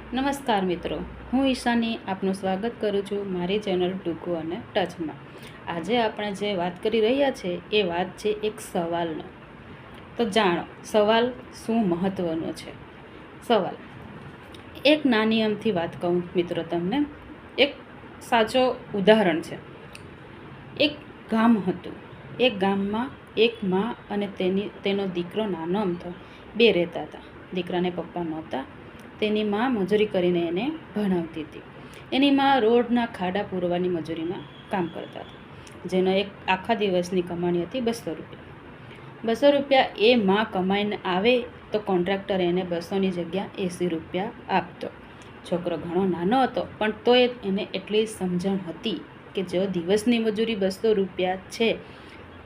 નમસ્કાર મિત્રો, હું ઈશાની આપનું સ્વાગત કરું છું મારી ચેનલ ટૂંકું અને ટચમાં. આજે આપણે જે વાત કરી રહ્યા છે એ વાત છે એક સવાલનો. તો જાણો સવાલ શું મહત્ત્વનો છે. સવાલ એક નાની અમથી વાત કહું મિત્રો તમને. એક સાચો ઉદાહરણ છે. એક ગામ હતું. એક ગામમાં એક મા અને તેનો દીકરો નાનો અમથો બે રહેતા હતા. દીકરાને પપ્પા નહોતા. તેની મા મજૂરી કરીને એને ભણાવતી હતી. એની મા રોડના ખાડા પૂરવાની મજૂરીમાં કામ કરતા હતા, જેનો એક આખા દિવસની કમાણી હતી 200 રૂપિયા. 200 રૂપિયા એ મા કમાઈને આવે તો કોન્ટ્રાક્ટર એને 200ની જગ્યા 80 રૂપિયા આપતો. છોકરો ઘણો નાનો હતો, પણ તોય એને એટલી સમજણ હતી કે જો દિવસની મજૂરી 200 રૂપિયા છે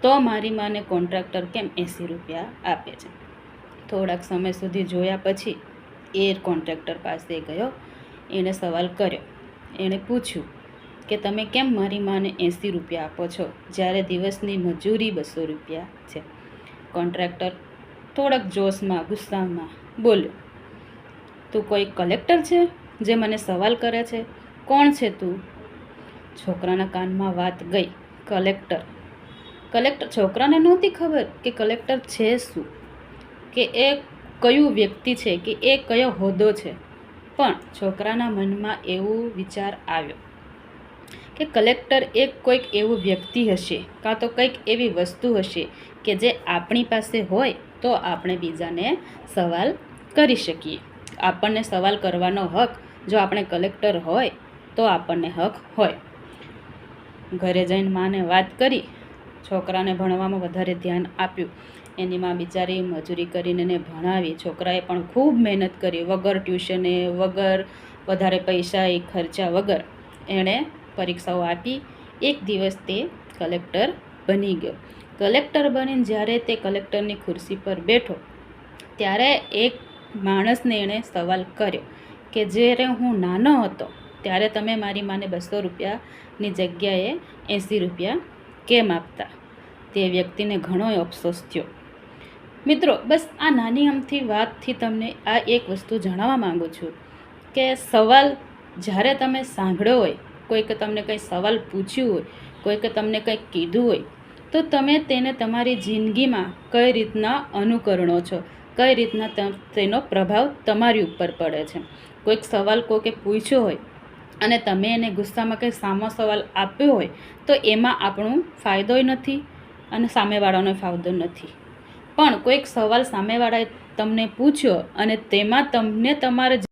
તો મારી માને કોન્ટ્રાક્ટર કેમ 80 રૂપિયા આપે છે. થોડાક સમય સુધી જોયા પછી એ કોન્ટ્રાક્ટર પાસે ગયો. એણે સવાલ કર્યો. એણે પૂછ્યું કે તમે કેમ મારી માને 80 રૂપિયા આપો છો જ્યારે દિવસની મજૂરી 200 રૂપિયા છે. કોન્ટ્રાક્ટર થોડાક જોશમાં ગુસ્સામાં બોલ્યો, તું કોઈ કલેક્ટર છે જે મને સવાલ કરે છે? કોણ છે તું? છોકરાના કાનમાં વાત ગઈ. કલેક્ટર. છોકરાને નહોતી ખબર કે કલેક્ટર છે શું, કે એ કયું વ્યક્તિ છે, કે એ કયો હોદ્દો છે. પણ છોકરાના મનમાં એવું વિચાર આવ્યો કે કલેક્ટર એક કોઈક એવું વ્યક્તિ હશે, કાં તો કંઈક એવી વસ્તુ હશે કે જે આપણી પાસે હોય તો આપણે બીજાને સવાલ કરી શકીએ. આપણને સવાલ કરવાનો હક જો આપણે કલેક્ટર હોય તો આપણને હક હોય. ઘરે જઈને માને વાત કરી. છોકરાને ભણવામાં વધારે ધ્યાન આપ્યું. એની માં બિચારી મજૂરી કરીને એને ભણાવી. છોકરાએ પણ ખૂબ મહેનત કરી, વગર ટ્યુશને, વગર વધારે પૈસા એ ખર્ચા વગર એણે પરીક્ષાઓ આપી. એક દિવસ તે કલેક્ટર બની ગયો. કલેક્ટર બનીને જ્યારે તે કલેક્ટરની ખુરશી પર બેઠો ત્યારે એક માણસને એણે સવાલ કર્યો કે જ્યારે હું નાનો હતો ત્યારે તમે મારી માને 200 રૂપિયાની જગ્યાએ 80 રૂપિયા કેમ આપતા? તે વ્યક્તિને ઘણો અફસોસ થયો. મિત્રો, બસ આ નાની અમથી વાતથી તમને આ એક વસ્તુ જણાવવા માગું છું કે સવાલ જ્યારે તમે સાંભળ્યો હોય, કોઈકે તમને કંઈ સવાલ પૂછ્યું હોય, કોઈકે તમને કંઈક કીધું હોય, તો તમે તેને તમારી જિંદગીમાં કઈ રીતના અનુકરણો છો, કઈ રીતના તેનો પ્રભાવ તમારી ઉપર પડે છે. કોઈક સવાલ કોઈકે પૂછ્યો હોય અને તમે એને ગુસ્સામાં કંઈ સામો સવાલ આપ્યો હોય તો એમાં આપણો ફાયદોય નથી અને સામેવાળાનો ફાયદો નથી. પણ કોઈક સવાલ સામેવાળાએ તમને પૂછ્યો અને તેમાં તમને તમારે